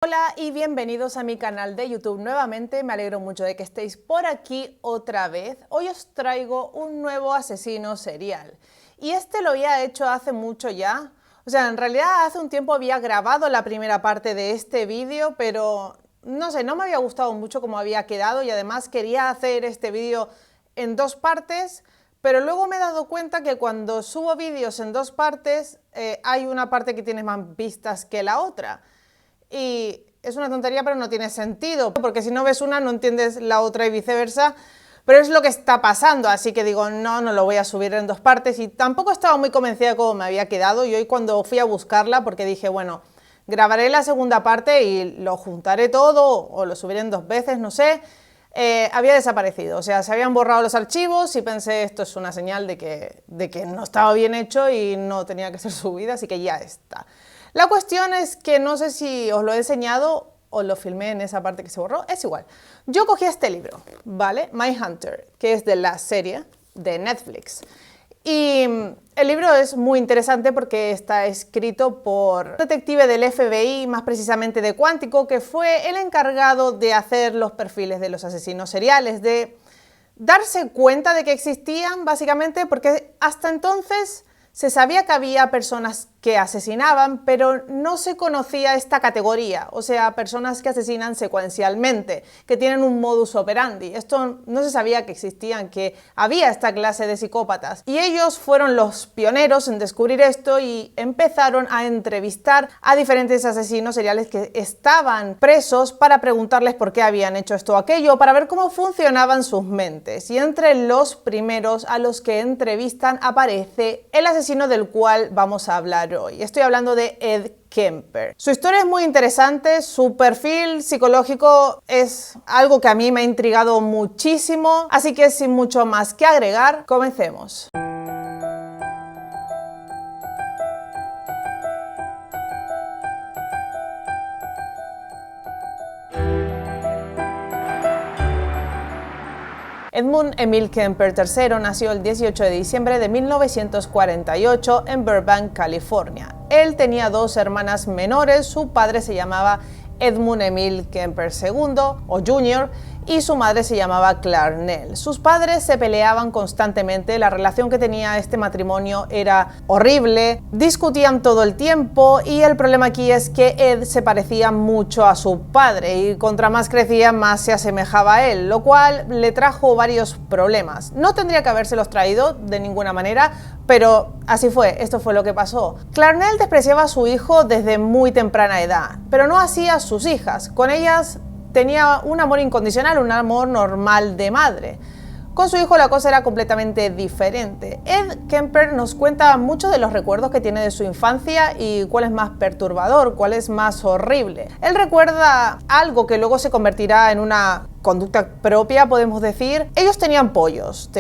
Hola y bienvenidos a mi canal de YouTube nuevamente, me alegro mucho de que estéis por aquí otra vez. Hoy os traigo un nuevo asesino serial y este lo había hecho hace mucho ya. O sea, en realidad hace un tiempo había grabado la primera parte de este vídeo, pero no sé, no me había gustado mucho cómo había quedado y además quería hacer este vídeo en dos partes. Pero luego me he dado cuenta que cuando subo vídeos en dos partes, hay una parte que tiene más vistas que la otra. Y es una tontería, pero no tiene sentido, porque si no ves una no entiendes la otra y viceversa, pero es lo que está pasando, así que digo, no lo voy a subir en dos partes y tampoco estaba muy convencida de cómo me había quedado y hoy cuando fui a buscarla, porque dije, bueno, grabaré la segunda parte y lo juntaré todo o lo subiré en dos veces, no sé, había desaparecido, o sea, se habían borrado los archivos y pensé, esto es una señal de que no estaba bien hecho y no tenía que ser subida, así que ya está. La cuestión es que no sé si os lo he enseñado o lo filmé en esa parte que se borró, es igual. Yo cogí este libro, ¿vale? Mindhunter, que es de la serie de Netflix. Y el libro es muy interesante porque está escrito por un detective del FBI, más precisamente de Quantico, que fue el encargado de hacer los perfiles de los asesinos seriales, de darse cuenta de que existían, básicamente, porque hasta entonces se sabía que había personas que asesinaban, pero no se conocía esta categoría, o sea, personas que asesinan secuencialmente, que tienen un modus operandi. Esto no se sabía que existían, que había esta clase de psicópatas. Y ellos fueron los pioneros en descubrir esto y empezaron a entrevistar a diferentes asesinos seriales que estaban presos para preguntarles por qué habían hecho esto o aquello, para ver cómo funcionaban sus mentes. Y entre los primeros a los que entrevistan aparece el asesino del cual vamos a hablar hoy. Estoy hablando de Ed Kemper. Su historia es muy interesante, su perfil psicológico es algo que a mí me ha intrigado muchísimo, así que sin mucho más que agregar, comencemos. Edmund Emil Kemper III nació el 18 de diciembre de 1948 en Burbank, California. Él tenía dos hermanas menores, su padre se llamaba Edmund Emil Kemper II o Jr. y su madre se llamaba Clarnell. Sus padres se peleaban constantemente, la relación que tenía este matrimonio era horrible, discutían todo el tiempo y el problema aquí es que Ed se parecía mucho a su padre y contra más crecía más se asemejaba a él, lo cual le trajo varios problemas. No tendría que habérselos traído de ninguna manera, pero así fue, esto fue lo que pasó. Clarnell despreciaba a su hijo desde muy temprana edad, pero no así a sus hijas. Con ellas tenía un amor incondicional, un amor normal de madre. Con su hijo la cosa era completamente diferente. Ed Kemper nos cuenta mucho de los recuerdos que tiene de su infancia y cuál es más perturbador, cuál es más horrible. Él recuerda algo que luego se convertirá en una conducta propia, podemos decir. Ellos tenían pollos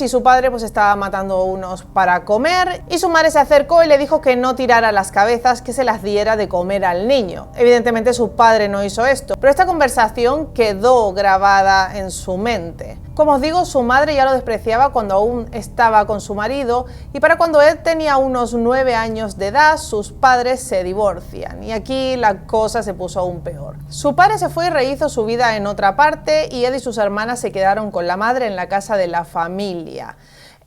y su padre pues estaba matando unos para comer y su madre se acercó y le dijo que no tirara las cabezas, que se las diera de comer al niño. Evidentemente su padre no hizo esto, pero esta conversación quedó grabada en su mente. Como os digo, su madre ya lo despreciaba cuando aún estaba con su marido y para cuando Ed tenía unos 9 años de edad, sus padres se divorcian y aquí la cosa se puso aún peor. Su padre se fue y rehizo su vida en otra parte y Ed y sus hermanas se quedaron con la madre en la casa de la familia.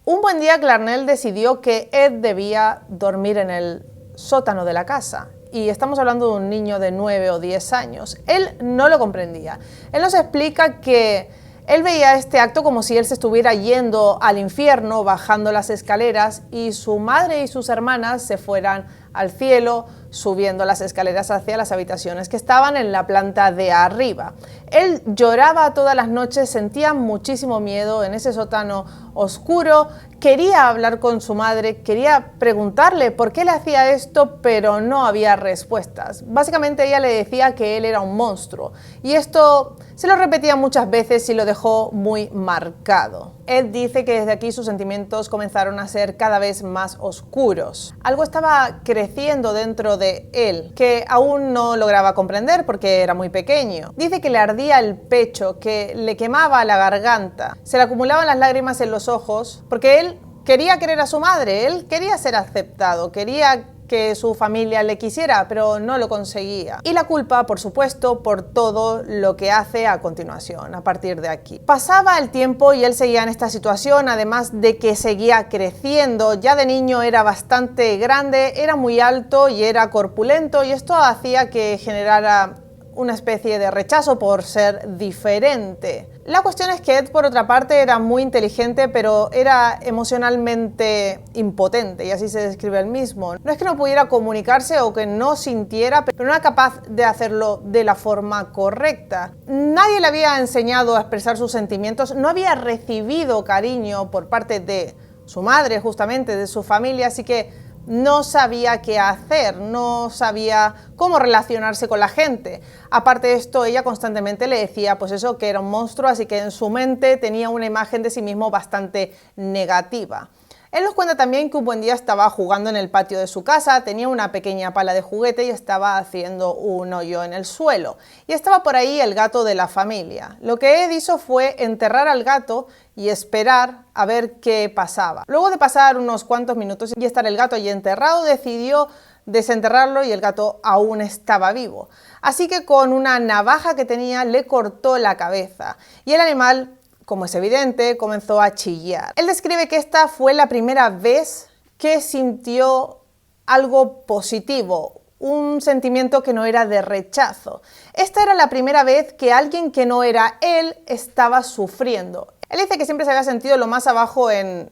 Un buen día Clarnell decidió que Ed debía dormir en el sótano de la casa. Y estamos hablando de un niño de 9 o 10 años. Él no lo comprendía. Él nos explica que él veía este acto como si él se estuviera yendo al infierno, bajando las escaleras, y su madre y sus hermanas se fueran al cielo, subiendo las escaleras hacia las habitaciones que estaban en la planta de arriba. Él lloraba todas las noches, sentía muchísimo miedo en ese sótano oscuro, quería hablar con su madre, quería preguntarle por qué le hacía esto, pero no había respuestas. Básicamente ella le decía que él era un monstruo y esto se lo repetía muchas veces y lo dejó muy marcado. Ed dice que desde aquí sus sentimientos comenzaron a ser cada vez más oscuros. Algo estaba creciendo dentro de él, que aún no lograba comprender porque era muy pequeño. Dice que le ardía el pecho, que le quemaba la garganta, se le acumulaban las lágrimas en los ojos, porque él quería querer a su madre, él quería ser aceptado, quería que su familia le quisiera, pero no lo conseguía. Y la culpa, por supuesto, por todo lo que hace a continuación, a partir de aquí. Pasaba el tiempo y él seguía en esta situación, además de que seguía creciendo. Ya de niño era bastante grande, era muy alto y era corpulento, y esto hacía que generara una especie de rechazo por ser diferente. La cuestión es que Ed, por otra parte, era muy inteligente, pero era emocionalmente impotente, y así se describe él mismo. No es que no pudiera comunicarse o que no sintiera, pero no era capaz de hacerlo de la forma correcta. Nadie le había enseñado a expresar sus sentimientos, no había recibido cariño por parte de su madre, justamente, de su familia, así que no sabía qué hacer, no sabía cómo relacionarse con la gente. Aparte de esto, ella constantemente le decía pues eso, que era un monstruo, así que en su mente tenía una imagen de sí mismo bastante negativa. Él nos cuenta también que un buen día estaba jugando en el patio de su casa, tenía una pequeña pala de juguete y estaba haciendo un hoyo en el suelo. Y estaba por ahí el gato de la familia. Lo que Ed hizo fue enterrar al gato y esperar a ver qué pasaba. Luego de pasar unos cuantos minutos y estar el gato allí enterrado, decidió desenterrarlo y el gato aún estaba vivo. Así que con una navaja que tenía le cortó la cabeza y el animal, como es evidente, comenzó a chillar. Él describe que esta fue la primera vez que sintió algo positivo, un sentimiento que no era de rechazo. Esta era la primera vez que alguien que no era él estaba sufriendo. Él dice que siempre se había sentido lo más abajo en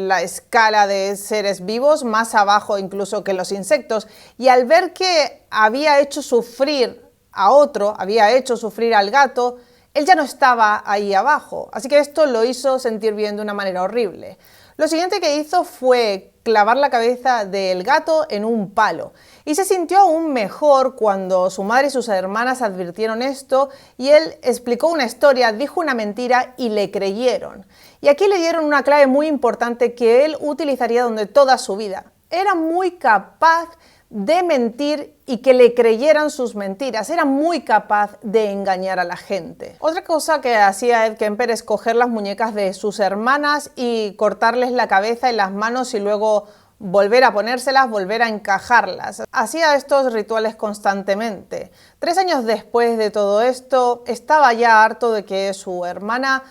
la escala de seres vivos, más abajo incluso que los insectos, y al ver que había hecho sufrir a otro, había hecho sufrir al gato, él ya no estaba ahí abajo, así que esto lo hizo sentir bien de una manera horrible. Lo siguiente que hizo fue clavar la cabeza del gato en un palo y se sintió aún mejor cuando su madre y sus hermanas advirtieron esto y él explicó una historia, dijo una mentira y le creyeron. Y aquí le dieron una clave muy importante que él utilizaría durante toda su vida. Era muy capaz de mentir y que le creyeran sus mentiras. Era muy capaz de engañar a la gente. Otra cosa que hacía Ed Kemper es coger las muñecas de sus hermanas y cortarles la cabeza y las manos y luego volver a ponérselas, volver a encajarlas. Hacía estos rituales constantemente. 3 años después de todo esto, estaba ya harto de que sus hermanas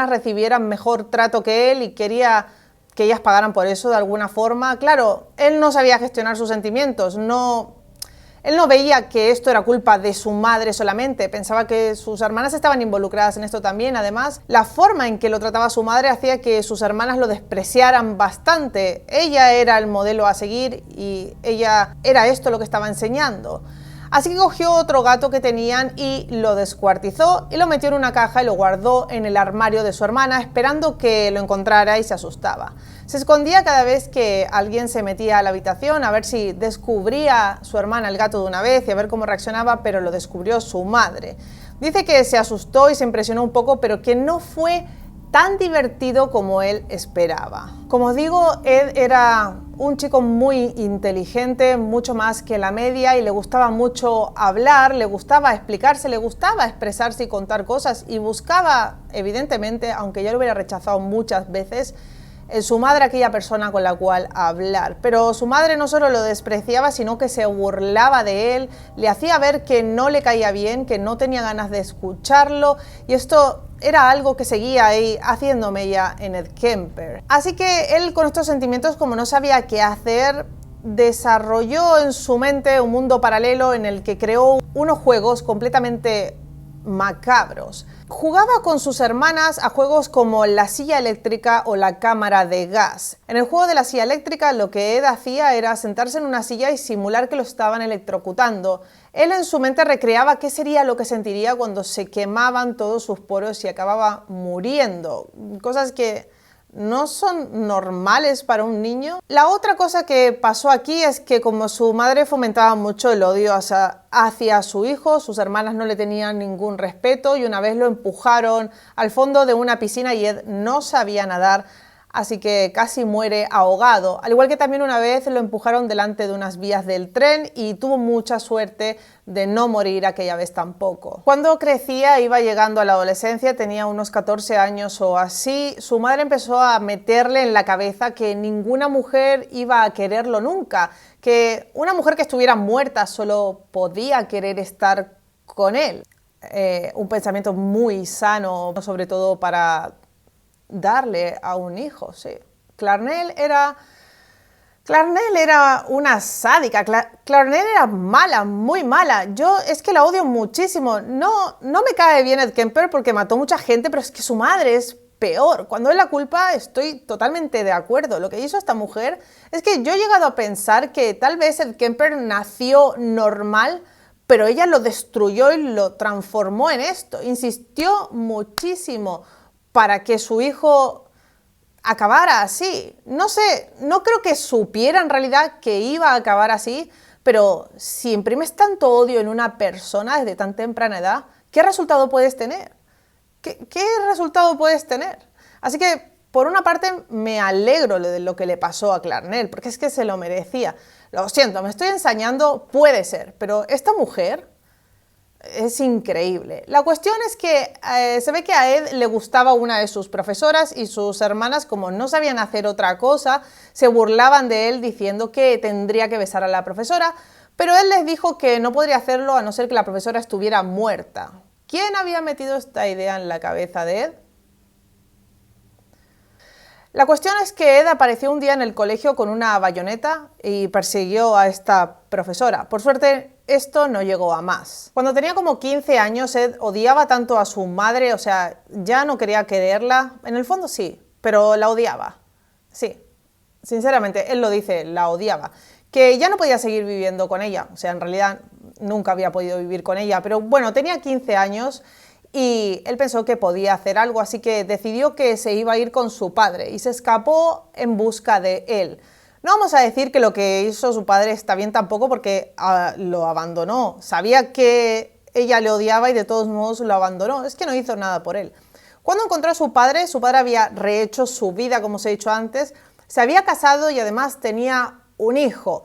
recibieran mejor trato que él y quería que ellas pagaran por eso de alguna forma. Claro, él no sabía gestionar sus sentimientos, él no veía que esto era culpa de su madre solamente, pensaba que sus hermanas estaban involucradas en esto también. Además, la forma en que lo trataba su madre hacía que sus hermanas lo despreciaran bastante. Ella era el modelo a seguir y ella era esto lo que estaba enseñando. Así que cogió otro gato que tenían y lo descuartizó y lo metió en una caja y lo guardó en el armario de su hermana, esperando que lo encontrara, y se asustaba. Se escondía cada vez que alguien se metía a la habitación a ver si descubría su hermana el gato de una vez y a ver cómo reaccionaba, pero lo descubrió su madre. Dice que se asustó y se impresionó un poco, pero que no fue tan divertido como él esperaba. Como digo, Ed era un chico muy inteligente, mucho más que la media, y le gustaba mucho hablar, le gustaba explicarse, le gustaba expresarse y contar cosas, y buscaba, evidentemente, aunque ya lo hubiera rechazado muchas veces, en su madre aquella persona con la cual hablar. Pero su madre no solo lo despreciaba, sino que se burlaba de él, le hacía ver que no le caía bien, que no tenía ganas de escucharlo, y esto era algo que seguía ahí haciendo mella en Ed Kemper. Así que él, con estos sentimientos, como no sabía qué hacer, desarrolló en su mente un mundo paralelo en el que creó unos juegos completamente macabros. Jugaba con sus hermanas a juegos como la silla eléctrica o la cámara de gas. En el juego de la silla eléctrica, lo que Ed hacía era sentarse en una silla y simular que lo estaban electrocutando. Él en su mente recreaba qué sería lo que sentiría cuando se quemaban todos sus poros y acababa muriendo. Cosas que no son normales para un niño. La otra cosa que pasó aquí es que, como su madre fomentaba mucho el odio hacia su hijo, sus hermanas no le tenían ningún respeto, y una vez lo empujaron al fondo de una piscina y Ed no sabía nadar. así que casi muere ahogado. Al igual que también una vez lo empujaron delante de unas vías del tren y tuvo mucha suerte de no morir aquella vez tampoco. Cuando crecía, iba llegando a la adolescencia, tenía unos 14 años o así, su madre empezó a meterle en la cabeza que ninguna mujer iba a quererlo nunca, que una mujer que estuviera muerta solo podía querer estar con él. Un pensamiento muy sano, sobre todo para darle a un hijo, sí. Clarnell era una sádica, Clarnell era mala, muy mala. Yo es que la odio muchísimo. No me cae bien Ed Kemper porque mató mucha gente, pero es que su madre es peor. Cuando es la culpa estoy totalmente de acuerdo. Lo que hizo esta mujer es que yo he llegado a pensar que tal vez Ed Kemper nació normal, pero ella lo destruyó y lo transformó en esto. Insistió muchísimo para que su hijo acabara así. No sé, no creo que supiera en realidad que iba a acabar así, pero si imprimes tanto odio en una persona desde tan temprana edad, ¿qué resultado puedes tener? ¿Qué resultado puedes tener? Así que, por una parte, me alegro de lo que le pasó a Clarnell, porque es que se lo merecía. Lo siento, me estoy ensañando, puede ser, pero esta mujer es increíble. La cuestión es que se ve que a Ed le gustaba una de sus profesoras y sus hermanas, como no sabían hacer otra cosa, se burlaban de él diciendo que tendría que besar a la profesora, pero él les dijo que no podría hacerlo a no ser que la profesora estuviera muerta. ¿Quién había metido esta idea en la cabeza de Ed? La cuestión es que Ed apareció un día en el colegio con una bayoneta y persiguió a esta profesora. Por suerte, esto no llegó a más. Cuando tenía como 15 años, Ed odiaba tanto a su madre, o sea, ya no quería quererla. En el fondo sí, pero la odiaba. Sí, sinceramente, él lo dice, la odiaba. Que ya no podía seguir viviendo con ella, o sea, en realidad nunca había podido vivir con ella, pero bueno, tenía 15 años y él pensó que podía hacer algo, así que decidió que se iba a ir con su padre y se escapó en busca de él. No vamos a decir que lo que hizo su padre está bien tampoco porque lo abandonó. Sabía que ella le odiaba y de todos modos lo abandonó. Es que no hizo nada por él. Cuando encontró a su padre había rehecho su vida, como os he dicho antes, se había casado y además tenía un hijo.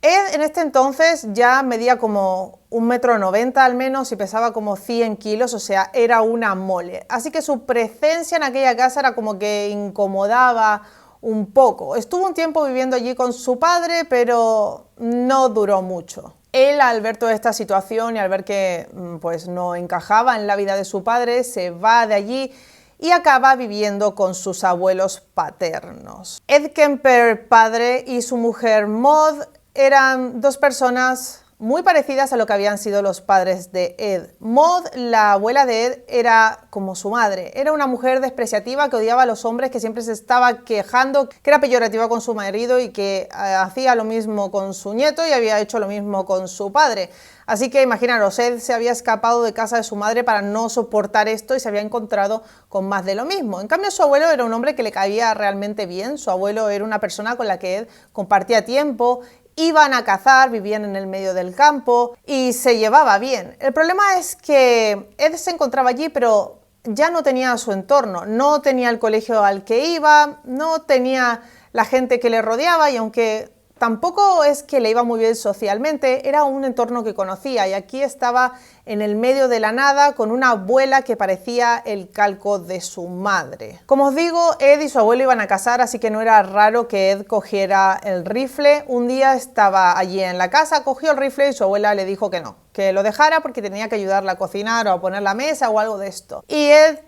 Ed en este entonces ya medía como 1,90 m al menos y pesaba como 100 kilos, o sea, era una mole. Así que su presencia en aquella casa era como que incomodaba un poco. Estuvo un tiempo viviendo allí con su padre, pero no duró mucho. Él, al ver toda esta situación y al ver que pues no encajaba en la vida de su padre, se va de allí y acaba viviendo con sus abuelos paternos. Ed Kemper padre y su mujer Maud eran dos personas muy parecidas a lo que habían sido los padres de Ed. Maud, la abuela de Ed, era como su madre. Era una mujer despreciativa que odiaba a los hombres, que siempre se estaba quejando, que era peyorativa con su marido y que hacía lo mismo con su nieto y había hecho lo mismo con su padre. Así que imaginaros, Ed se había escapado de casa de su madre para no soportar esto y se había encontrado con más de lo mismo. En cambio, su abuelo era un hombre que le caía realmente bien. Su abuelo era una persona con la que Ed compartía tiempo. Iban a cazar, vivían en el medio del campo y se llevaba bien. El problema es que Ed se encontraba allí, pero ya no tenía su entorno, no tenía el colegio al que iba, no tenía la gente que le rodeaba y aunque tampoco es que le iba muy bien socialmente, era un entorno que conocía y aquí estaba en el medio de la nada con una abuela que parecía el calco de su madre. Como os digo, Ed y su abuelo iban a cazar, así que no era raro que Ed cogiera el rifle. Un día estaba allí en la casa, cogió el rifle y su abuela le dijo que no, que lo dejara porque tenía que ayudarla a cocinar o a poner la mesa o algo de esto. Y Ed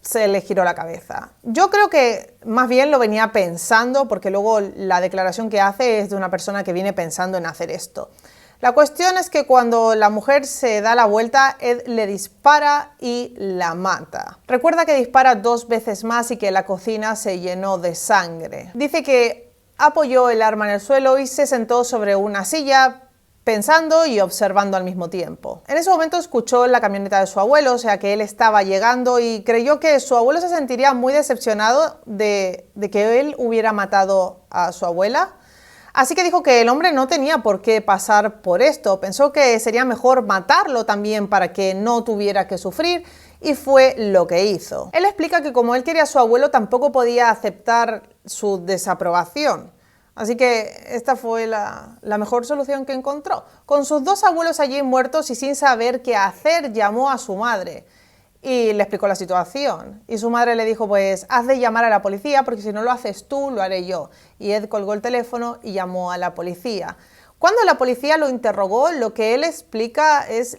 se le giró la cabeza. Yo creo que más bien lo venía pensando, porque luego la declaración que hace es de una persona que viene pensando en hacer esto. La cuestión es que cuando la mujer se da la vuelta, Ed le dispara y la mata. Recuerda que dispara 2 veces más y que la cocina se llenó de sangre. Dice que apoyó el arma en el suelo y se sentó sobre una silla, pensando y observando al mismo tiempo. En ese momento escuchó la camioneta de su abuelo, o sea que él estaba llegando y creyó que su abuelo se sentiría muy decepcionado de que él hubiera matado a su abuela. Así que dijo que el hombre no tenía por qué pasar por esto. Pensó que sería mejor matarlo también para que no tuviera que sufrir y fue lo que hizo. Él explica que como él quería a su abuelo, tampoco podía aceptar su desaprobación. Así que esta fue la mejor solución que encontró. Con sus dos abuelos allí muertos y sin saber qué hacer, llamó a su madre y le explicó la situación. Y su madre le dijo, pues haz de llamar a la policía porque si no lo haces tú, lo haré yo. Y Ed colgó el teléfono y llamó a la policía. Cuando la policía lo interrogó, lo que él explica es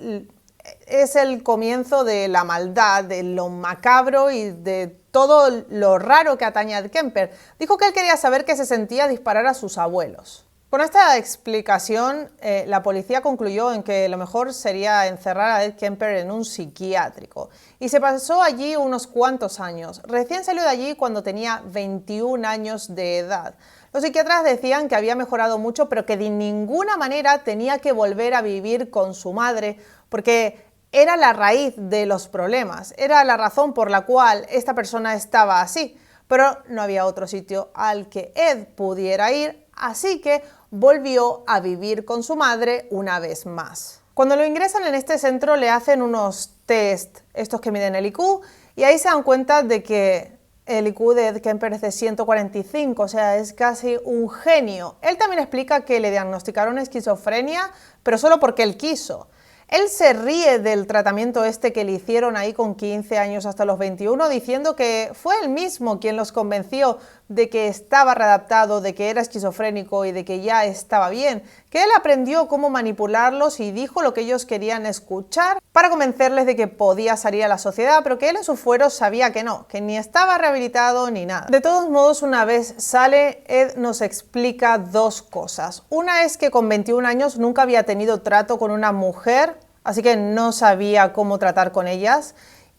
el comienzo de la maldad, de lo macabro y de todo lo raro que atañe a Ed Kemper. Dijo que él quería saber qué se sentía disparar a sus abuelos. Con esta explicación, la policía concluyó en que lo mejor sería encerrar a Ed Kemper en un psiquiátrico. Y se pasó allí unos cuantos años. Recién salió de allí cuando tenía 21 años de edad. Los psiquiatras decían que había mejorado mucho, pero que de ninguna manera tenía que volver a vivir con su madre, porque era la raíz de los problemas, era la razón por la cual esta persona estaba así. Pero no había otro sitio al que Ed pudiera ir, así que volvió a vivir con su madre una vez más. Cuando lo ingresan en este centro le hacen unos test, estos que miden el IQ, y ahí se dan cuenta de que el IQ de Ed Kemper es de 145, o sea, es casi un genio. Él también explica que le diagnosticaron esquizofrenia, pero solo porque él quiso. Él se ríe del tratamiento que le hicieron ahí con 15 años hasta los 21, diciendo que fue él mismo quien los convenció de que estaba readaptado, de que era esquizofrénico y de que ya estaba bien, que él aprendió cómo manipularlos y dijo lo que ellos querían escuchar para convencerles de que podía salir a la sociedad, pero que él en su fuero sabía que no, que ni estaba rehabilitado ni nada. De todos modos, una vez sale, Ed nos explica dos cosas. Una es que con 21 años nunca había tenido trato con una mujer, así que no sabía cómo tratar con ellas.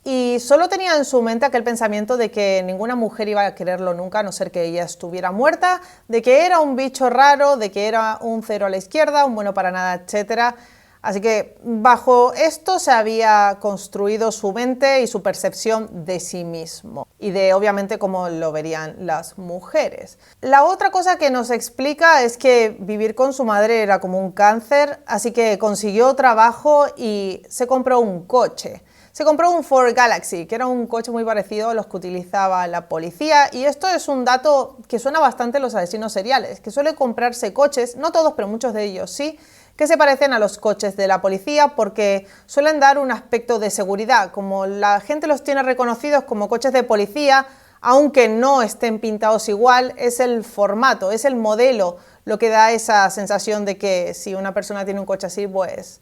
Y solo tenía en su mente aquel pensamiento de que ninguna mujer iba a quererlo nunca, a no ser que ella estuviera muerta, de que era un bicho raro, de que era un cero a la izquierda, un bueno para nada, etc. Así que bajo esto se había construido su mente y su percepción de sí mismo y de obviamente cómo lo verían las mujeres. La otra cosa que nos explica es que vivir con su madre era como un cáncer, así que consiguió trabajo y se compró un coche. Se compró un Ford Galaxy, que era un coche muy parecido a los que utilizaba la policía, y esto es un dato que suena bastante a los asesinos seriales, que suelen comprarse coches, no todos, pero muchos de ellos sí, que se parecen a los coches de la policía porque suelen dar un aspecto de seguridad. Como la gente los tiene reconocidos como coches de policía, aunque no estén pintados igual, es el formato, es el modelo lo que da esa sensación de que si una persona tiene un coche así, pues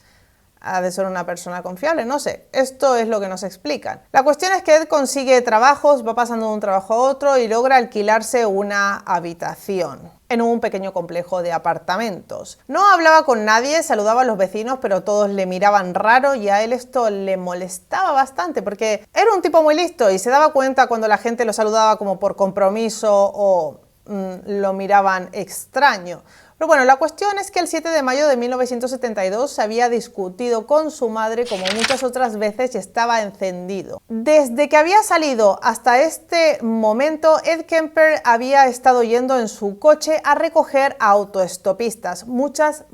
ha de ser una persona confiable, no sé. Esto es lo que nos explican. La cuestión es que Ed consigue trabajos, va pasando de un trabajo a otro y logra alquilarse una habitación en un pequeño complejo de apartamentos. No hablaba con nadie, saludaba a los vecinos, pero todos le miraban raro y a él esto le molestaba bastante porque era un tipo muy listo y se daba cuenta cuando la gente lo saludaba como por compromiso o lo miraban extraño. Pero bueno, la cuestión es que el 7 de mayo de 1972 se había discutido con su madre como muchas otras veces y estaba encendido. Desde que había salido hasta este momento, Ed Kemper había estado yendo en su coche a recoger autoestopistas muchas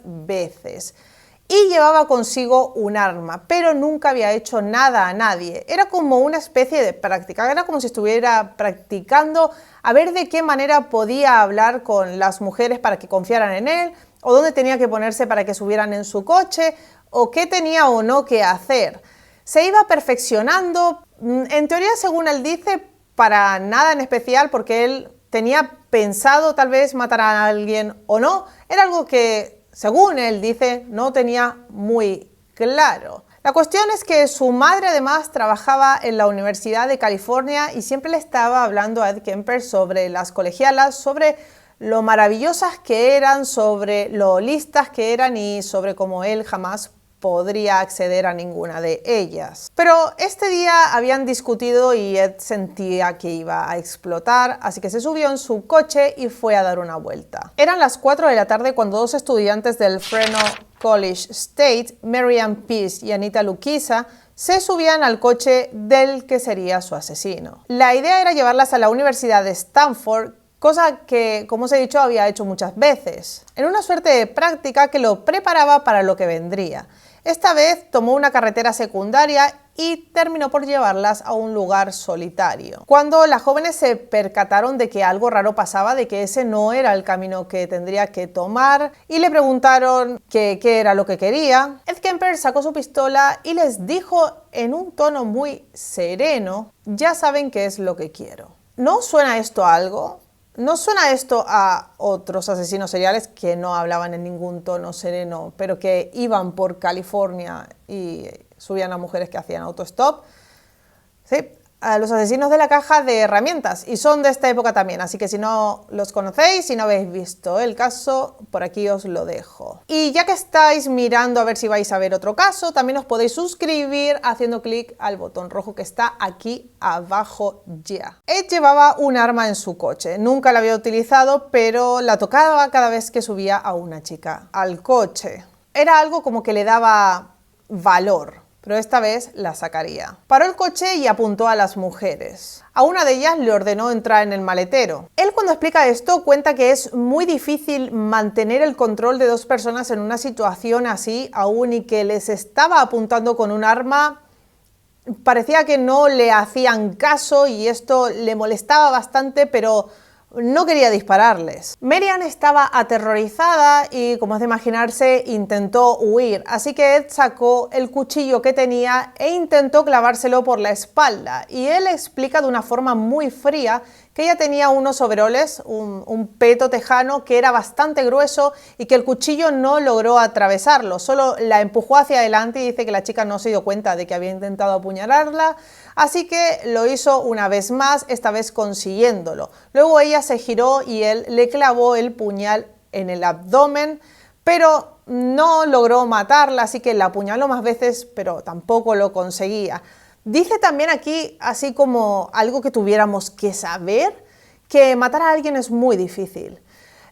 veces. Y llevaba consigo un arma, pero nunca había hecho nada a nadie. Era como una especie de práctica, era como si estuviera practicando a ver de qué manera podía hablar con las mujeres para que confiaran en él, o dónde tenía que ponerse para que subieran en su coche, o qué tenía o no que hacer. Se iba perfeccionando, en teoría, según él dice, para nada en especial, porque él tenía pensado tal vez matar a alguien o no. Era algo que, según él dice, no tenía muy claro. La cuestión es que su madre además trabajaba en la Universidad de California y siempre le estaba hablando a Ed Kemper sobre las colegialas, sobre lo maravillosas que eran, sobre lo listas que eran y sobre cómo él jamás podría acceder a ninguna de ellas. Pero este día habían discutido y Ed sentía que iba a explotar, así que se subió en su coche y fue a dar una vuelta. Eran las 4 de la tarde cuando dos estudiantes del Fresno College State, Marianne Peace y Anita Luquiza, se subían al coche del que sería su asesino. La idea era llevarlas a la Universidad de Stanford, cosa que, como os he dicho, había hecho muchas veces, en una suerte de práctica que lo preparaba para lo que vendría. Esta vez tomó una carretera secundaria y terminó por llevarlas a un lugar solitario. Cuando las jóvenes se percataron de que algo raro pasaba, de que ese no era el camino que tendría que tomar, y le preguntaron qué era lo que quería, Ed Kemper sacó su pistola y les dijo en un tono muy sereno: ya saben qué es lo que quiero. ¿No suena esto a algo? ¿No suena esto a otros asesinos seriales que no hablaban en ningún tono sereno, pero que iban por California y subían a mujeres que hacían autostop? Sí, a los asesinos de la caja de herramientas, y son de esta época también, así que si no los conocéis, si no habéis visto el caso, por aquí os lo dejo. Y ya que estáis mirando a ver si vais a ver otro caso, también os podéis suscribir haciendo clic al botón rojo que está aquí abajo ya. Ed llevaba un arma en su coche, nunca la había utilizado, pero la tocaba cada vez que subía a una chica al coche. Era algo como que le daba valor, pero esta vez la sacaría. Paró el coche y apuntó a las mujeres. A una de ellas le ordenó entrar en el maletero. Él, cuando explica esto, cuenta que es muy difícil mantener el control de dos personas en una situación así aún, y que les estaba apuntando con un arma. Parecía que no le hacían caso y esto le molestaba bastante, pero no quería dispararles. Marian estaba aterrorizada y, como es de imaginarse, intentó huir, así que Ed sacó el cuchillo que tenía e intentó clavárselo por la espalda, y él explica de una forma muy fría que ella tenía unos overoles, un peto tejano que era bastante grueso, y que el cuchillo no logró atravesarlo, solo la empujó hacia adelante, y dice que la chica no se dio cuenta de que había intentado apuñalarla, así que lo hizo una vez más, esta vez consiguiéndolo. Luego ella se giró y él le clavó el puñal en el abdomen, pero no logró matarla, así que la apuñaló más veces, pero tampoco lo conseguía. Dice también aquí, así como algo que tuviéramos que saber, que matar a alguien es muy difícil.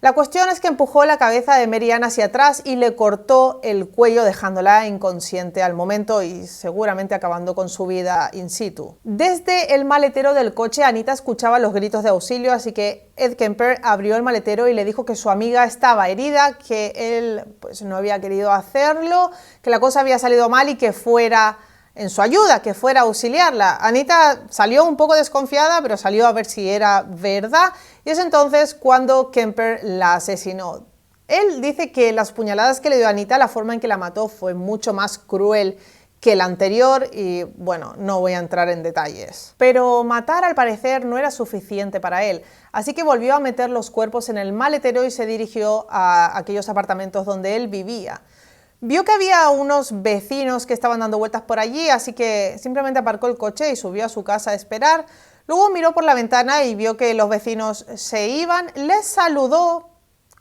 La cuestión es que empujó la cabeza de Marian hacia atrás y le cortó el cuello, dejándola inconsciente al momento y seguramente acabando con su vida in situ. Desde el maletero del coche, Anita escuchaba los gritos de auxilio, así que Ed Kemper abrió el maletero y le dijo que su amiga estaba herida, que él pues no había querido hacerlo, que la cosa había salido mal y que fuera en su ayuda, que fuera a auxiliarla. Anita salió un poco desconfiada, pero salió a ver si era verdad, y es entonces cuando Kemper la asesinó. Él dice que las puñaladas que le dio a Anita, la forma en que la mató, fue mucho más cruel que la anterior, y bueno, no voy a entrar en detalles. Pero matar, al parecer, no era suficiente para él, así que volvió a meter los cuerpos en el maletero y se dirigió a aquellos apartamentos donde él vivía. Vio que había unos vecinos que estaban dando vueltas por allí, así que simplemente aparcó el coche y subió a su casa a esperar. Luego miró por la ventana y vio que los vecinos se iban, les saludó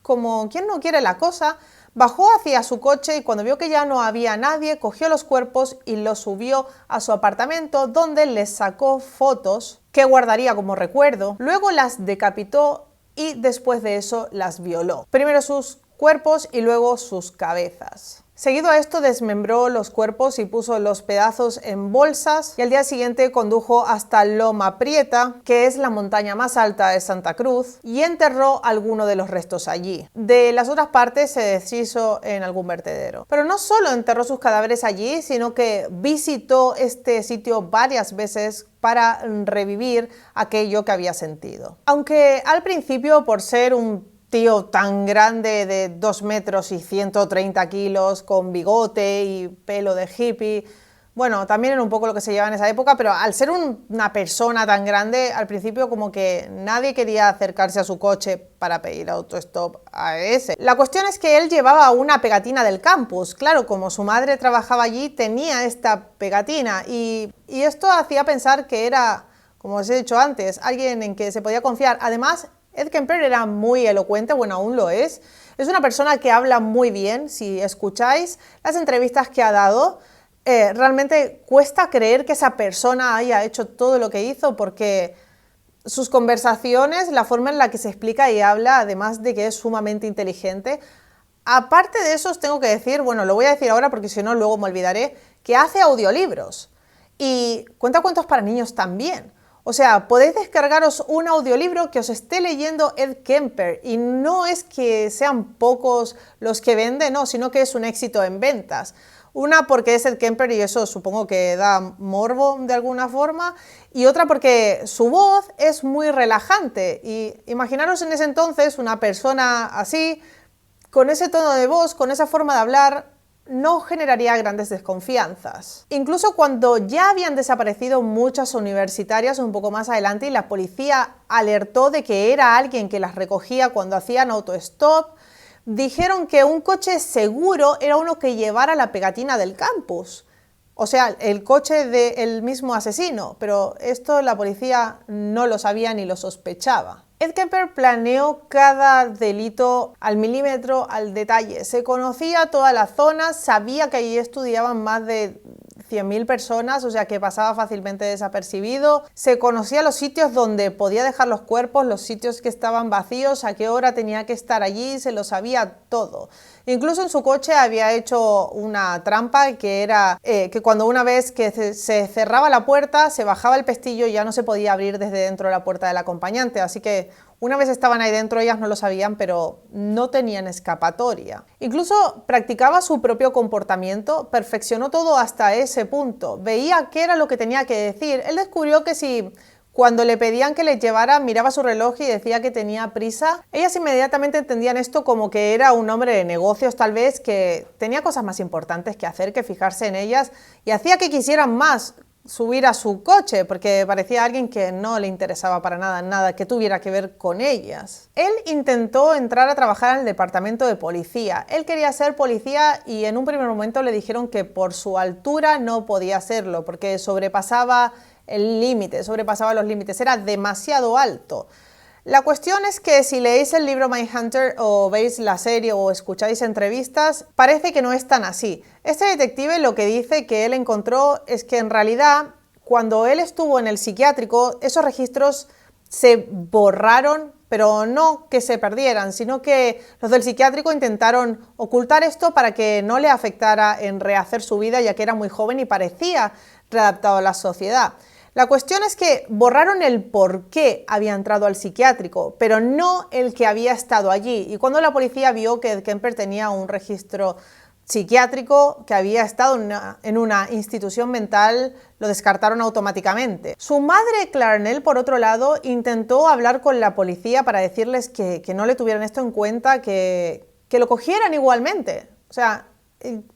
como quien no quiere la cosa, bajó hacia su coche y cuando vio que ya no había nadie, cogió los cuerpos y los subió a su apartamento, donde les sacó fotos que guardaría como recuerdo. Luego las decapitó y después de eso las violó. Primero sus cuerpos y luego sus cabezas. Seguido a esto, desmembró los cuerpos y puso los pedazos en bolsas, y al día siguiente condujo hasta Loma Prieta, que es la montaña más alta de Santa Cruz, y enterró alguno de los restos allí. De las otras partes se deshizo en algún vertedero. Pero no solo enterró sus cadáveres allí, sino que visitó este sitio varias veces para revivir aquello que había sentido. Aunque al principio, por ser un tío tan grande de 2 metros y 130 kilos, con bigote y pelo de hippie, bueno, también era un poco lo que se llevaba en esa época, pero al ser una persona tan grande, al principio como que nadie quería acercarse a su coche para pedir autostop a ese. La cuestión es que él llevaba una pegatina del campus. Claro, como su madre trabajaba allí, tenía esta pegatina, y esto hacía pensar que era, como os he dicho antes, alguien en que se podía confiar. Además, Ed Kemper era muy elocuente, bueno, aún lo es. Es una persona que habla muy bien. Si escucháis las entrevistas que ha dado, realmente cuesta creer que esa persona haya hecho todo lo que hizo, porque sus conversaciones, la forma en la que se explica y habla, además de que es sumamente inteligente. Aparte de eso, os tengo que decir, bueno, lo voy a decir ahora porque si no luego me olvidaré, que hace audiolibros y cuenta cuentos para niños también. O sea, podéis descargaros un audiolibro que os esté leyendo Ed Kemper, y no es que sean pocos los que vende, no, sino que es un éxito en ventas. Una porque es Ed Kemper y eso supongo que da morbo de alguna forma, y otra porque su voz es muy relajante. Y imaginaros en ese entonces una persona así, con ese tono de voz, con esa forma de hablar, no generaría grandes desconfianzas. Incluso cuando ya habían desaparecido muchas universitarias un poco más adelante y la policía alertó de que era alguien que las recogía cuando hacían autostop, dijeron que un coche seguro era uno que llevara la pegatina del campus. O sea, el coche del mismo asesino, pero esto la policía no lo sabía ni lo sospechaba. Ed Kemper planeó cada delito al milímetro, al detalle. Se conocía toda la zona, sabía que allí estudiaban más de 100.000 personas, o sea que pasaba fácilmente desapercibido. Se conocía los sitios donde podía dejar los cuerpos, los sitios que estaban vacíos, a qué hora tenía que estar allí, se lo sabía todo. Incluso en su coche había hecho una trampa que era que cuando una vez que se cerraba la puerta, se bajaba el pestillo y ya no se podía abrir desde dentro de la puerta del acompañante. Así que una vez estaban ahí dentro, ellas no lo sabían, pero no tenían escapatoria. Incluso practicaba su propio comportamiento, perfeccionó todo hasta ese punto. Veía qué era lo que tenía que decir. Él descubrió que si cuando le pedían que les llevara, miraba su reloj y decía que tenía prisa, ellas inmediatamente entendían esto como que era un hombre de negocios, tal vez, que tenía cosas más importantes que hacer que fijarse en ellas y hacía que quisieran más subir a su coche, porque parecía alguien que no le interesaba para nada, nada que tuviera que ver con ellas. Él intentó entrar a trabajar en el departamento de policía. Él quería ser policía y en un primer momento le dijeron que por su altura no podía hacerlo, porque sobrepasaba el límite, sobrepasaba los límites, era demasiado alto. La cuestión es que si leéis el libro Mindhunter o veis la serie o escucháis entrevistas, parece que no es tan así. Este detective lo que dice que él encontró es que en realidad cuando él estuvo en el psiquiátrico, esos registros se borraron, pero no que se perdieran, sino que los del psiquiátrico intentaron ocultar esto para que no le afectara en rehacer su vida, ya que era muy joven y parecía readaptado a la sociedad. La cuestión es que borraron el por qué había entrado al psiquiátrico, pero no el que había estado allí. Y cuando la policía vio que Ed Kemper tenía un registro psiquiátrico, que había estado en una institución mental, lo descartaron automáticamente. Su madre, Clarnell, por otro lado, intentó hablar con la policía para decirles que no le tuvieran esto en cuenta, que lo cogieran igualmente. O sea,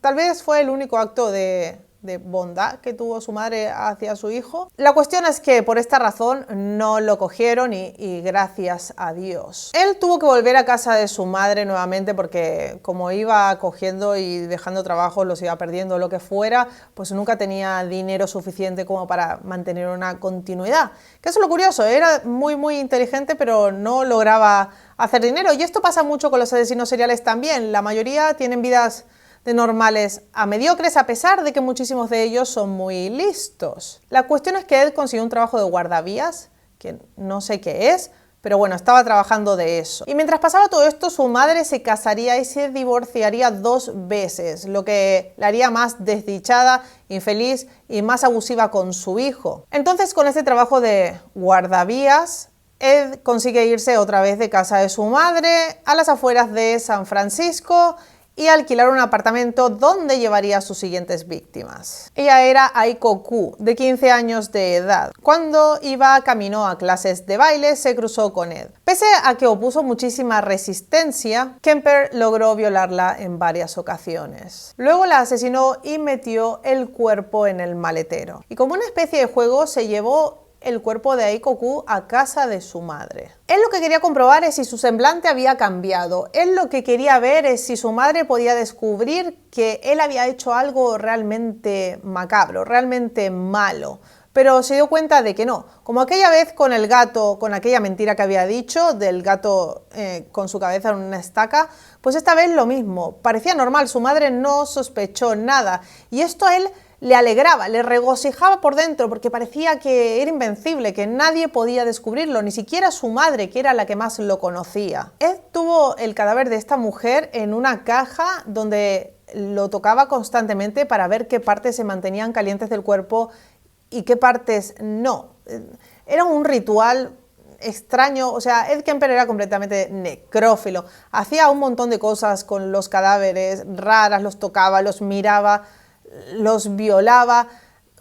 tal vez fue el único acto de bondad que tuvo su madre hacia su hijo. La cuestión es que por esta razón no lo cogieron y gracias a Dios. Él tuvo que volver a casa de su madre nuevamente porque como iba cogiendo y dejando trabajos, los iba perdiendo, lo que fuera, pues nunca tenía dinero suficiente como para mantener una continuidad. Que eso es lo curioso, era muy inteligente pero no lograba hacer dinero. Y esto pasa mucho con los asesinos seriales también. La mayoría tienen vidas de normales a mediocres, a pesar de que muchísimos de ellos son muy listos. La cuestión es que Ed consiguió un trabajo de guardavías, que no sé qué es, pero bueno, estaba trabajando de eso. Y mientras pasaba todo esto, su madre se casaría y se divorciaría 2 veces, lo que la haría más desdichada, infeliz y más abusiva con su hijo. Entonces, con este trabajo de guardavías, Ed consigue irse otra vez de casa de su madre a las afueras de San Francisco y alquilar un apartamento donde llevaría a sus siguientes víctimas. Ella era Aiko Koo, de 15 años de edad. Cuando iba camino a clases de baile, se cruzó con Ed. Pese a que opuso muchísima resistencia, Kemper logró violarla en varias ocasiones. Luego la asesinó y metió el cuerpo en el maletero. Y como una especie de juego, se llevó el cuerpo de Aiko Koo a casa de su madre. Él lo que quería comprobar es si su semblante había cambiado. Él lo que quería ver es si su madre podía descubrir que él había hecho algo realmente macabro, realmente malo. Pero se dio cuenta de que no. Como aquella vez con el gato, con aquella mentira que había dicho, del gato con su cabeza en una estaca, pues esta vez lo mismo. Parecía normal, su madre no sospechó nada. Y esto a él le alegraba, le regocijaba por dentro porque parecía que era invencible, que nadie podía descubrirlo, ni siquiera su madre, que era la que más lo conocía. Ed tuvo el cadáver de esta mujer en una caja donde lo tocaba constantemente para ver qué partes se mantenían calientes del cuerpo y qué partes no. Era un ritual extraño, o sea, Ed Kemper era completamente necrófilo, hacía un montón de cosas con los cadáveres raras, los tocaba, los miraba. los violaba.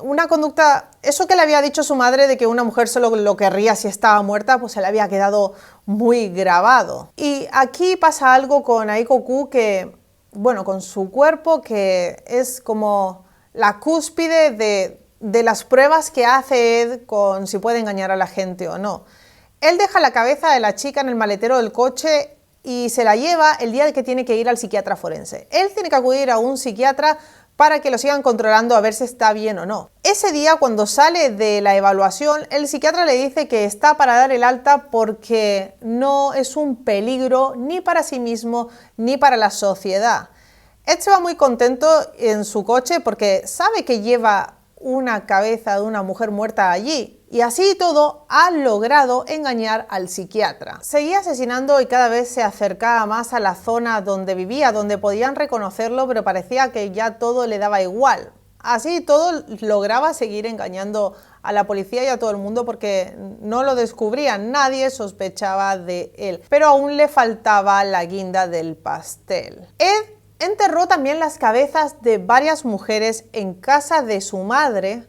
Una conducta, eso que le había dicho su madre de que una mujer solo lo querría si estaba muerta, pues se le había quedado muy grabado. Y aquí pasa algo con Aiko-koo que, bueno, con su cuerpo, que es como la cúspide de las pruebas que hace Ed con si puede engañar a la gente o no. Él deja la cabeza de la chica en el maletero del coche y se la lleva el día que tiene que ir al psiquiatra forense. Él tiene que acudir a un psiquiatra para que lo sigan controlando a ver si está bien o no. Ese día, cuando sale de la evaluación, el psiquiatra le dice que está para dar el alta porque no es un peligro ni para sí mismo ni para la sociedad. Ed se va muy contento en su coche porque sabe que lleva una cabeza de una mujer muerta allí. Y así todo ha logrado engañar al psiquiatra. Seguía asesinando y cada vez se acercaba más a la zona donde vivía, donde podían reconocerlo, pero parecía que ya todo le daba igual. Así todo lograba seguir engañando a la policía y a todo el mundo porque no lo descubrían, nadie sospechaba de él. Pero aún le faltaba la guinda del pastel. Ed enterró también las cabezas de varias mujeres en casa de su madre,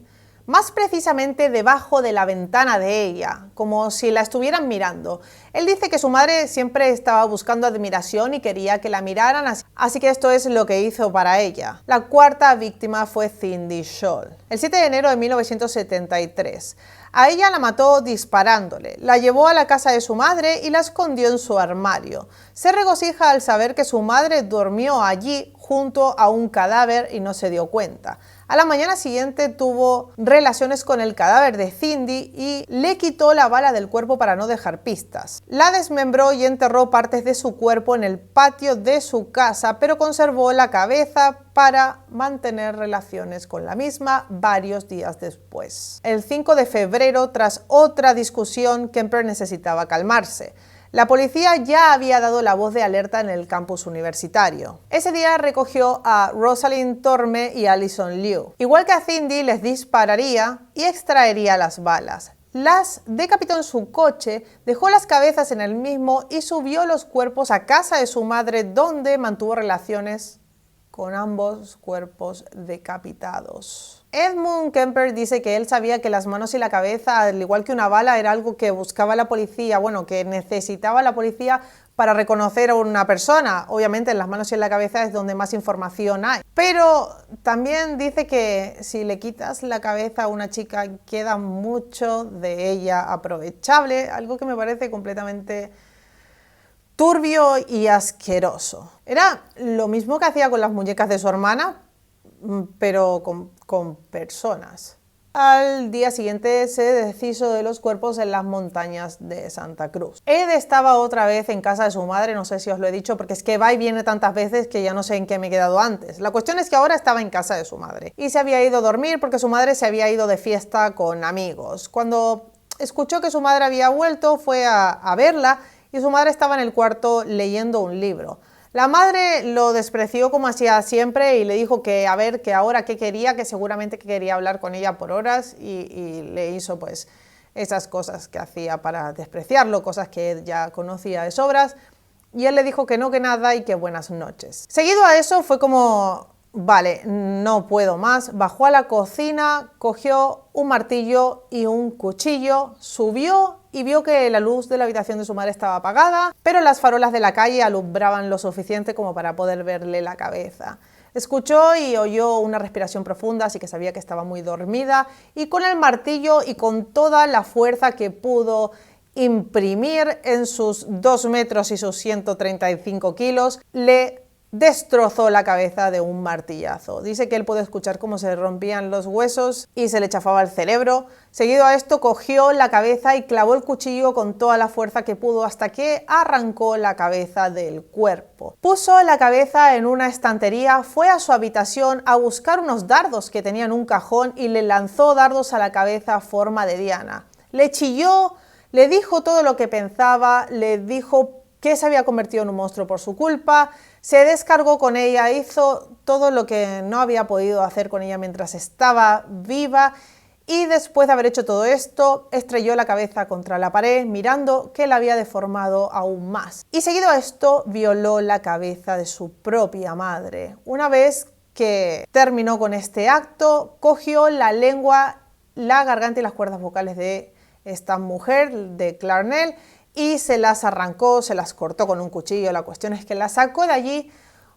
más precisamente debajo de la ventana de ella, como si la estuvieran mirando. Él dice que su madre siempre estaba buscando admiración y quería que la miraran, así que esto es lo que hizo para ella. La cuarta víctima fue Cindy Scholl, el 7 de enero de 1973. A ella la mató disparándole, la llevó a la casa de su madre y la escondió en su armario. Se regocija al saber que su madre durmió allí junto a un cadáver y no se dio cuenta. A la mañana siguiente tuvo relaciones con el cadáver de Cindy y le quitó la bala del cuerpo para no dejar pistas. La desmembró y enterró partes de su cuerpo en el patio de su casa, pero conservó la cabeza para mantener relaciones con la misma varios días después. El 5 de febrero, tras otra discusión, Kemper necesitaba calmarse. La policía ya había dado la voz de alerta en el campus universitario. Ese día recogió a Rosalind Torme y Alison Liu. Igual que a Cindy, les dispararía y extraería las balas. Las decapitó en su coche, dejó las cabezas en el mismo y subió los cuerpos a casa de su madre, donde mantuvo relaciones con ambos cuerpos decapitados. Edmund Kemper dice que él sabía que las manos y la cabeza, al igual que una bala, era algo que buscaba la policía, bueno, que necesitaba la policía para reconocer a una persona. Obviamente en las manos y en la cabeza es donde más información hay. Pero también dice que si le quitas la cabeza a una chica queda mucho de ella aprovechable, algo que me parece completamente turbio y asqueroso. Era lo mismo que hacía con las muñecas de su hermana, pero con personas. Al día siguiente se deshizo de los cuerpos en las montañas de Santa Cruz. Ed estaba otra vez en casa de su madre, no sé si os lo he dicho, porque es que va y viene tantas veces que ya no sé en qué me he quedado antes. La cuestión es que ahora estaba en casa de su madre y se había ido a dormir porque su madre se había ido de fiesta con amigos. Cuando escuchó que su madre había vuelto, fue a verla y su madre estaba en el cuarto leyendo un libro. La madre lo despreció como hacía siempre y le dijo que a ver, que ahora qué quería, que seguramente quería hablar con ella por horas y le hizo pues esas cosas que hacía para despreciarlo, cosas que él ya conocía de sobras, y él le dijo que no, que nada y que buenas noches. Seguido a eso fue como, vale, no puedo más, bajó a la cocina, cogió un martillo y un cuchillo, subió y vio que la luz de la habitación de su madre estaba apagada, pero las farolas de la calle alumbraban lo suficiente como para poder verle la cabeza. Escuchó y oyó una respiración profunda, así que sabía que estaba muy dormida, y con el martillo y con toda la fuerza que pudo imprimir en sus 2 metros y sus 135 kilos, le destrozó la cabeza de un martillazo. Dice que él pudo escuchar cómo se rompían los huesos y se le chafaba el cerebro. Seguido a esto cogió la cabeza y clavó el cuchillo con toda la fuerza que pudo hasta que arrancó la cabeza del cuerpo. Puso la cabeza en una estantería, fue a su habitación a buscar unos dardos que tenía en un cajón y le lanzó dardos a la cabeza a forma de diana. Le chilló, le dijo todo lo que pensaba, le dijo que se había convertido en un monstruo por su culpa, se descargó con ella, hizo todo lo que no había podido hacer con ella mientras estaba viva y después de haber hecho todo esto, estrelló la cabeza contra la pared mirando que la había deformado aún más. Y seguido a esto, violó la cabeza de su propia madre. Una vez que terminó con este acto, cogió la lengua, la garganta y las cuerdas vocales de esta mujer, de Clarnell, y se las arrancó, se las cortó con un cuchillo. La cuestión es que las sacó de allí,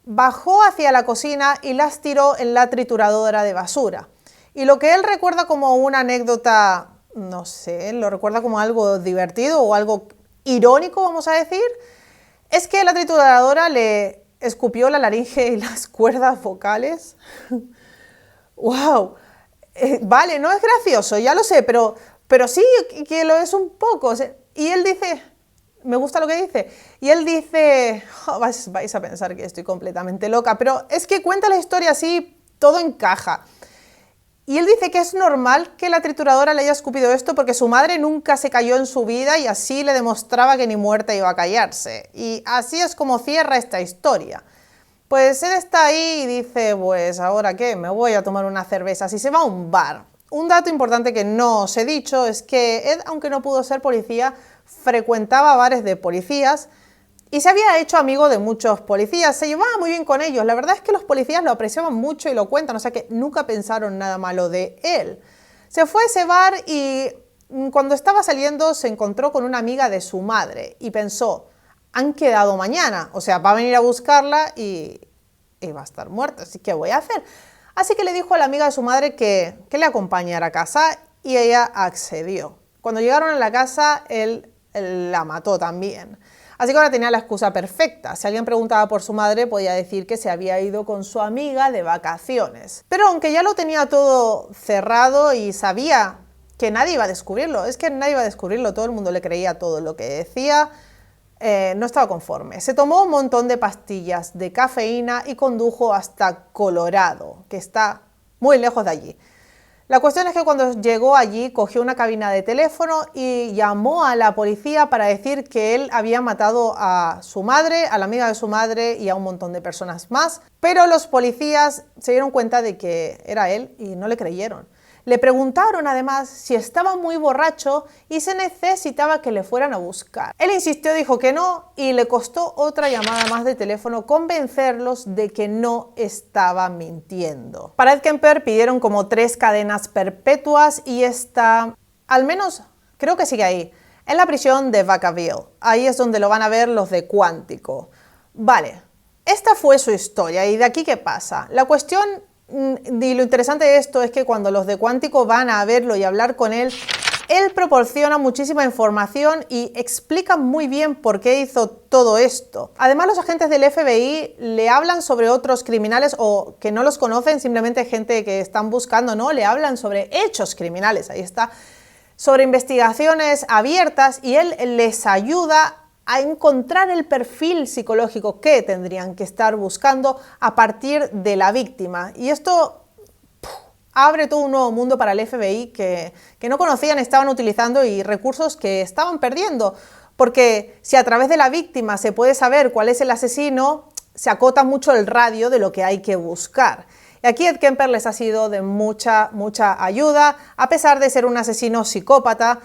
bajó hacia la cocina y las tiró en la trituradora de basura. Y lo que él recuerda como una anécdota, no sé, lo recuerda como algo divertido o algo irónico, vamos a decir, es que la trituradora le escupió la laringe y las cuerdas vocales. ¡Wow! Vale, no es gracioso, ya lo sé, pero sí que lo es un poco. Y él dice, me gusta lo que dice, y él dice, oh, vais a pensar que estoy completamente loca, pero es que cuenta la historia así, todo encaja. Y él dice que es normal que la trituradora le haya escupido esto porque su madre nunca se cayó en su vida y así le demostraba que ni muerta iba a callarse. Y así es como cierra esta historia. Pues él está ahí y dice, pues ¿ahora qué? Me voy a tomar una cerveza. Y se va a un bar. Un dato importante que no os he dicho es que Ed, aunque no pudo ser policía, frecuentaba bares de policías y se había hecho amigo de muchos policías, se llevaba muy bien con ellos. La verdad es que los policías lo apreciaban mucho y lo cuentan, o sea que nunca pensaron nada malo de él. Se fue a ese bar y cuando estaba saliendo se encontró con una amiga de su madre y pensó, han quedado mañana, o sea, va a venir a buscarla y va a estar muerta, así que voy a hacer. Así que le dijo a la amiga de su madre que le acompañara a casa y ella accedió. Cuando llegaron a la casa, él la mató también. Así que ahora tenía la excusa perfecta. Si alguien preguntaba por su madre, podía decir que se había ido con su amiga de vacaciones. Pero aunque ya lo tenía todo cerrado y sabía que nadie iba a descubrirlo, es que nadie iba a descubrirlo, todo el mundo le creía todo lo que decía, no estaba conforme. Se tomó un montón de pastillas de cafeína y condujo hasta Colorado, que está muy lejos de allí. La cuestión es que cuando llegó allí cogió una cabina de teléfono y llamó a la policía para decir que él había matado a su madre, a la amiga de su madre y a un montón de personas más. Pero los policías se dieron cuenta de que era él y no le creyeron. Le preguntaron además si estaba muy borracho y se necesitaba que le fueran a buscar. Él insistió, dijo que no y le costó otra llamada más de teléfono convencerlos de que no estaba mintiendo. Para Ed Kemper pidieron como 3 cadenas perpetuas y está, al menos creo que sigue ahí, en la prisión de Vacaville. Ahí es donde lo van a ver los de Quantico. Vale, esta fue su historia y de aquí ¿qué pasa? La cuestión y lo interesante de esto es que cuando los de Quantico van a verlo y hablar con él, él proporciona muchísima información y explica muy bien por qué hizo todo esto. Además, los agentes del FBI le hablan sobre otros criminales o que no los conocen, simplemente gente que están buscando, ¿no? Le hablan sobre hechos criminales, ahí está, sobre investigaciones abiertas y él les ayuda a encontrar el perfil psicológico que tendrían que estar buscando a partir de la víctima. Y esto abre todo un nuevo mundo para el FBI que no conocían, estaban utilizando y recursos que estaban perdiendo. Porque si a través de la víctima se puede saber cuál es el asesino, se acota mucho el radio de lo que hay que buscar. Y aquí Ed Kemper les ha sido de mucha ayuda, a pesar de ser un asesino psicópata,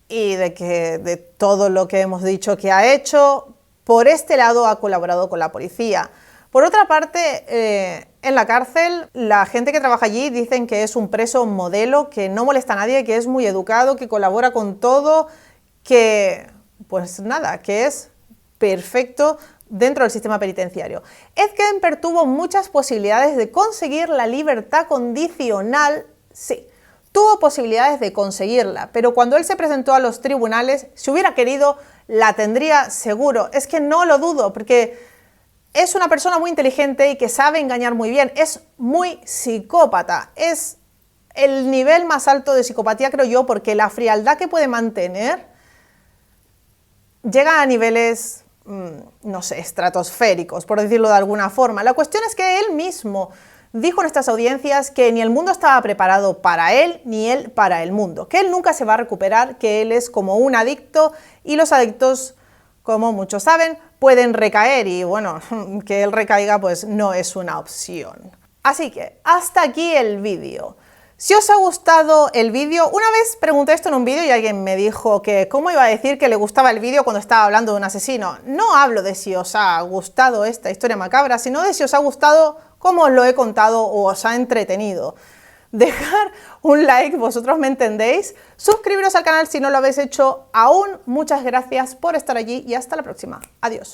y de todo lo que hemos dicho que ha hecho, por este lado ha colaborado con la policía. Por otra parte, en la cárcel, la gente que trabaja allí dicen que es un preso modelo, que no molesta a nadie, que es muy educado, que colabora con todo, que, pues nada, que es perfecto dentro del sistema penitenciario. Ed Kemper tuvo muchas posibilidades de conseguir la libertad condicional, sí. Tuvo posibilidades de conseguirla, pero cuando él se presentó a los tribunales, si hubiera querido, la tendría seguro. Es que no lo dudo, porque es una persona muy inteligente y que sabe engañar muy bien. Es muy psicópata. Es el nivel más alto de psicopatía, creo yo, porque la frialdad que puede mantener llega a niveles, no sé, estratosféricos, por decirlo de alguna forma. La cuestión es que él mismo dijo en estas audiencias que ni el mundo estaba preparado para él, ni él para el mundo, que él nunca se va a recuperar, que él es como un adicto y los adictos, como muchos saben, pueden recaer y bueno, que él recaiga pues no es una opción. Así que hasta aquí el vídeo. Si os ha gustado el vídeo, una vez pregunté esto en un vídeo y alguien me dijo que cómo iba a decir que le gustaba el vídeo cuando estaba hablando de un asesino. No hablo de si os ha gustado esta historia macabra, sino de si os ha gustado como os lo he contado o os ha entretenido. Dejar un like, vosotros me entendéis. Suscribiros al canal si no lo habéis hecho aún. Muchas gracias por estar allí y hasta la próxima. Adiós.